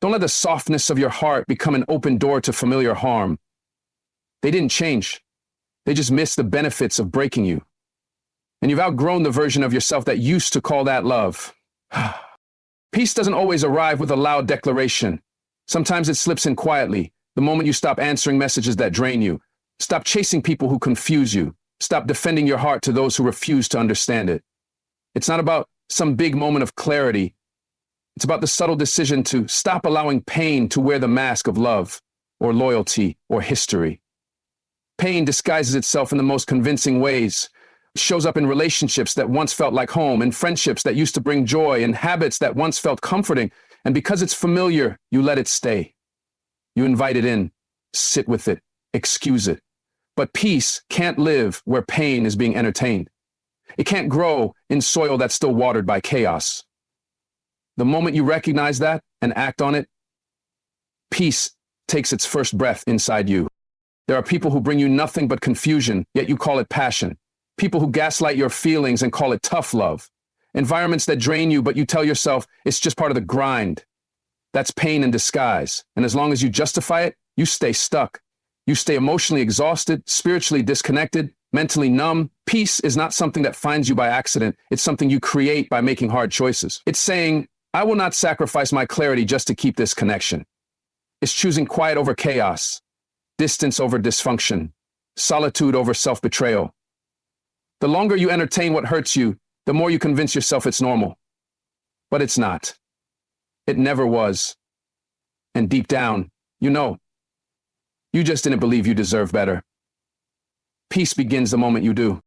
Don't let the softness of your heart become an open door to familiar harm. They didn't change. They just missed the benefits of breaking you. And you've outgrown the version of yourself that used to call that love. Peace doesn't always arrive with a loud declaration. Sometimes it slips in quietly, the moment you stop answering messages that drain you. Stop chasing people who confuse you. Stop defending your heart to those who refuse to understand it. It's not about some big moment of clarity. It's about the subtle decision to stop allowing pain to wear the mask of love, or loyalty, or history. Pain disguises itself in the most convincing ways. It shows up in relationships that once felt like home, in friendships that used to bring joy, in habits that once felt comforting. And because it's familiar, you let it stay. You invite it in, sit with it, excuse it. But peace can't live where pain is being entertained. It can't grow in soil that's still watered by chaos. The moment you recognize that and act on it, peace takes its first breath inside you. There are people who bring you nothing but confusion, yet you call it passion. People who gaslight your feelings and call it tough love. Environments that drain you, but you tell yourself it's just part of the grind. That's pain in disguise. And as long as you justify it, you stay stuck. You stay emotionally exhausted, spiritually disconnected, mentally numb. Peace is not something that finds you by accident. It's something you create by making hard choices. It's saying, I will not sacrifice my clarity just to keep this connection. It's choosing quiet over chaos, distance over dysfunction, solitude over self-betrayal. The longer you entertain what hurts you, the more you convince yourself it's normal. But it's not. It never was. And deep down, you know. You just didn't believe you deserve better. Peace begins the moment you do.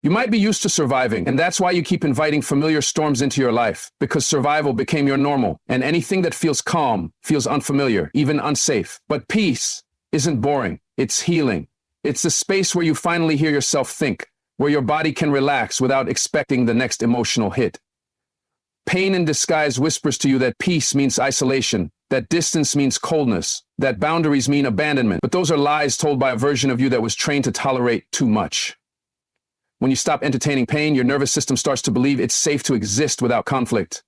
You might be used to surviving, and that's why you keep inviting familiar storms into your life, because survival became your normal, and anything that feels calm feels unfamiliar, even unsafe. But peace isn't boring. It's healing. It's the space where you finally hear yourself think, where your body can relax without expecting the next emotional hit. Pain in disguise whispers to you that peace means isolation, that distance means coldness, that boundaries mean abandonment. But those are lies told by a version of you that was trained to tolerate too much. When you stop entertaining pain, your nervous system starts to believe it's safe to exist without conflict.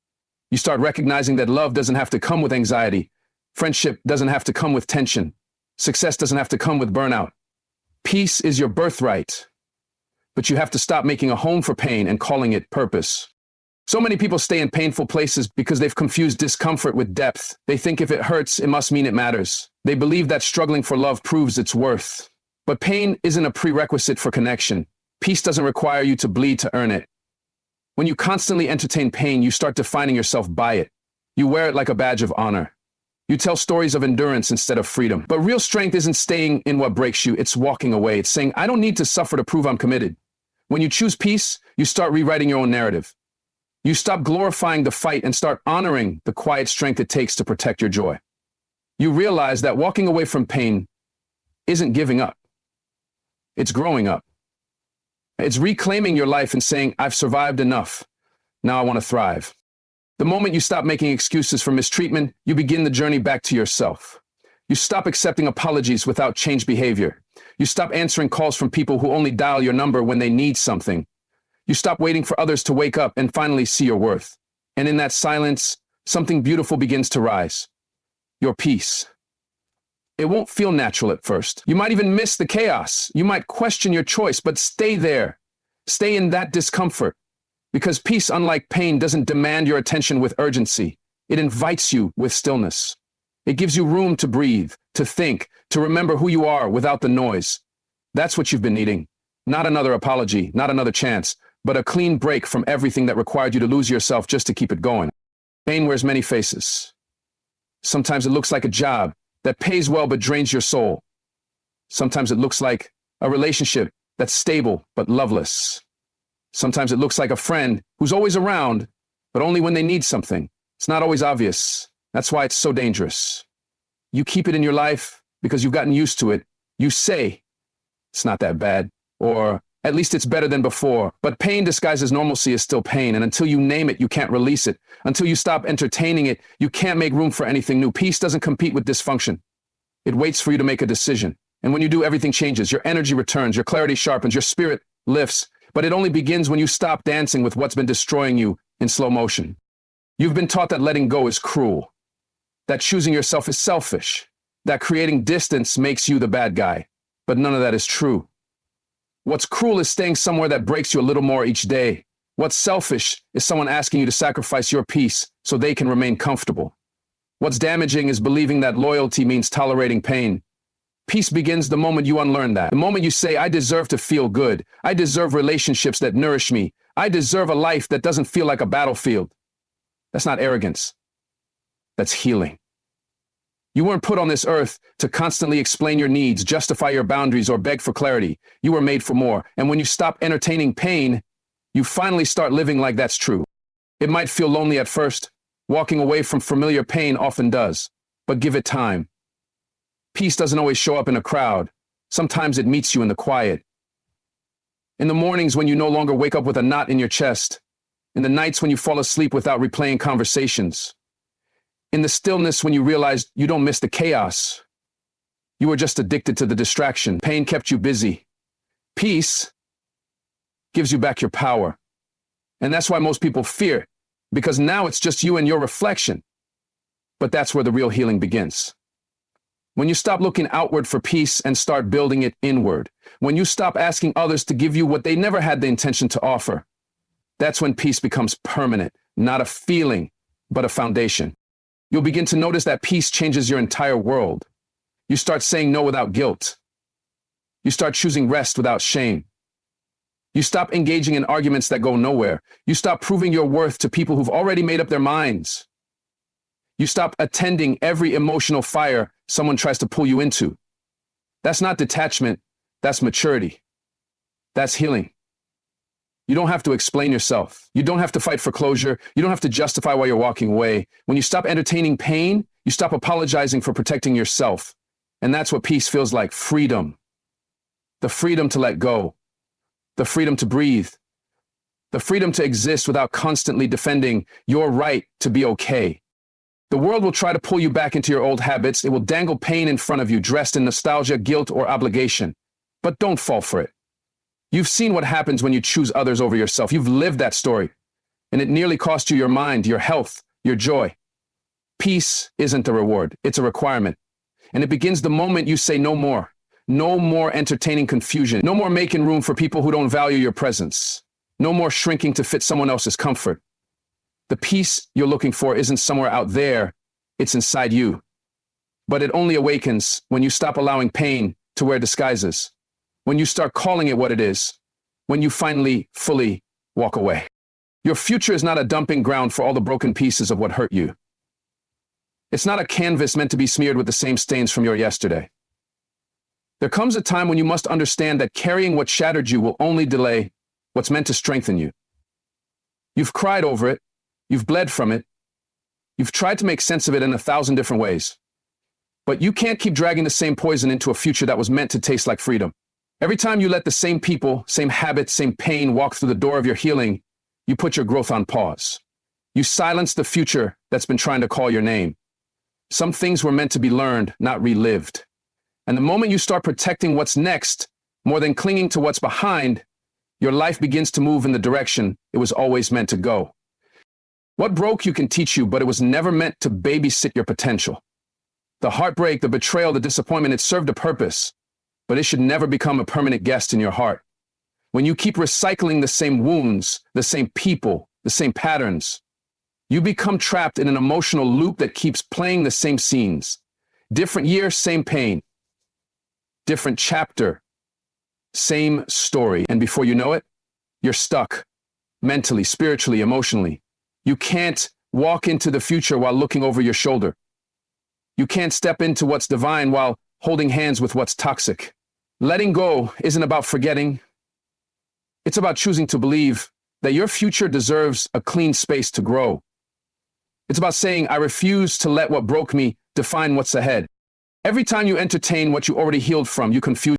You start recognizing that love doesn't have to come with anxiety. Friendship doesn't have to come with tension. Success doesn't have to come with burnout. Peace is your birthright, but you have to stop making a home for pain and calling it purpose. So many people stay in painful places because they've confused discomfort with depth. They think if it hurts, it must mean it matters. They believe that struggling for love proves its worth. But pain isn't a prerequisite for connection. Peace doesn't require you to bleed to earn it. When you constantly entertain pain, you start defining yourself by it. You wear it like a badge of honor. You tell stories of endurance instead of freedom. But real strength isn't staying in what breaks you, it's walking away. It's saying, I don't need to suffer to prove I'm committed. When you choose peace, you start rewriting your own narrative. You stop glorifying the fight and start honoring the quiet strength it takes to protect your joy. You realize that walking away from pain isn't giving up. It's growing up. It's reclaiming your life and saying, I've survived enough. Now I want to thrive. The moment you stop making excuses for mistreatment, you begin the journey back to yourself. You stop accepting apologies without changed behavior. You stop answering calls from people who only dial your number when they need something. You stop waiting for others to wake up and finally see your worth. And in that silence, something beautiful begins to rise. Your peace. It won't feel natural at first. You might even miss the chaos. You might question your choice, but stay there. Stay in that discomfort. Because peace, unlike pain, doesn't demand your attention with urgency. It invites you with stillness. It gives you room to breathe, to think, to remember who you are without the noise. That's what you've been needing. Not another apology, not another chance, but a clean break from everything that required you to lose yourself just to keep it going. Pain wears many faces. Sometimes it looks like a job that pays well but drains your soul. Sometimes it looks like a relationship that's stable but loveless. Sometimes it looks like a friend who's always around, but only when they need something. It's not always obvious. That's why it's so dangerous. You keep it in your life because you've gotten used to it. You say, it's not that bad, or at least it's better than before. But pain disguised as normalcy is still pain, and until you name it, you can't release it. Until you stop entertaining it, you can't make room for anything new. Peace doesn't compete with dysfunction. It waits for you to make a decision. And when you do, everything changes. Your energy returns, your clarity sharpens, your spirit lifts. But it only begins when you stop dancing with what's been destroying you in slow motion. You've been taught that letting go is cruel, that choosing yourself is selfish, that creating distance makes you the bad guy. But none of that is true. What's cruel is staying somewhere that breaks you a little more each day. What's selfish is someone asking you to sacrifice your peace so they can remain comfortable. What's damaging is believing that loyalty means tolerating pain. Peace begins the moment you unlearn that. The moment you say, I deserve to feel good. I deserve relationships that nourish me. I deserve a life that doesn't feel like a battlefield. That's not arrogance. That's healing. You weren't put on this earth to constantly explain your needs, justify your boundaries, or beg for clarity. You were made for more. And when you stop entertaining pain, you finally start living like that's true. It might feel lonely at first. Walking away from familiar pain often does. But give it time. Peace doesn't always show up in a crowd. Sometimes it meets you in the quiet. In the mornings when you no longer wake up with a knot in your chest. In the nights when you fall asleep without replaying conversations. In the stillness when you realize you don't miss the chaos. You were just addicted to the distraction. Pain kept you busy. Peace gives you back your power. And that's why most people fear, because now it's just you and your reflection. But that's where the real healing begins. When you stop looking outward for peace and start building it inward. When you stop asking others to give you what they never had the intention to offer. That's when peace becomes permanent, not a feeling, but a foundation. You'll begin to notice that peace changes your entire world. You start saying no without guilt. You start choosing rest without shame. You stop engaging in arguments that go nowhere. You stop proving your worth to people who've already made up their minds. You stop attending every emotional fire someone tries to pull you into. That's not detachment, that's maturity. That's healing. You don't have to explain yourself. You don't have to fight for closure. You don't have to justify why you're walking away. When you stop entertaining pain, you stop apologizing for protecting yourself. And that's what peace feels like, freedom. the freedom to let go, the freedom to breathe, the freedom to exist without constantly defending your right to be okay. The world will try to pull you back into your old habits. It will dangle pain in front of you, dressed in nostalgia, guilt, or obligation. But don't fall for it. You've seen what happens when you choose others over yourself. You've lived that story, and it nearly cost you your mind, your health, your joy. Peace isn't a reward, it's a requirement. And it begins the moment you say no more. No more entertaining confusion. No more making room for people who don't value your presence. No more shrinking to fit someone else's comfort. The peace you're looking for isn't somewhere out there, it's inside you. But it only awakens when you stop allowing pain to wear disguises, when you start calling it what it is, when you finally, fully walk away. Your future is not a dumping ground for all the broken pieces of what hurt you. It's not a canvas meant to be smeared with the same stains from your yesterday. There comes a time when you must understand that carrying what shattered you will only delay what's meant to strengthen you. You've cried over it. You've bled from it. You've tried to make sense of it in 1,000 different ways. But you can't keep dragging the same poison into a future that was meant to taste like freedom. Every time you let the same people, same habits, same pain walk through the door of your healing, you put your growth on pause. You silence the future that's been trying to call your name. Some things were meant to be learned, not relived. And the moment you start protecting what's next, more than clinging to what's behind, your life begins to move in the direction it was always meant to go. What broke you can teach you, but it was never meant to babysit your potential. The heartbreak, the betrayal, the disappointment, it served a purpose, but it should never become a permanent guest in your heart. When you keep recycling the same wounds, the same people, the same patterns, you become trapped in an emotional loop that keeps playing the same scenes. Different year, same pain. Different chapter, same story. And before you know it, you're stuck. Mentally, spiritually, emotionally. You can't walk into the future while looking over your shoulder. You can't step into what's divine while holding hands with what's toxic. Letting go isn't about forgetting. It's about choosing to believe that your future deserves a clean space to grow. It's about saying, I refuse to let what broke me define what's ahead. Every time you entertain what you already healed from, you confuse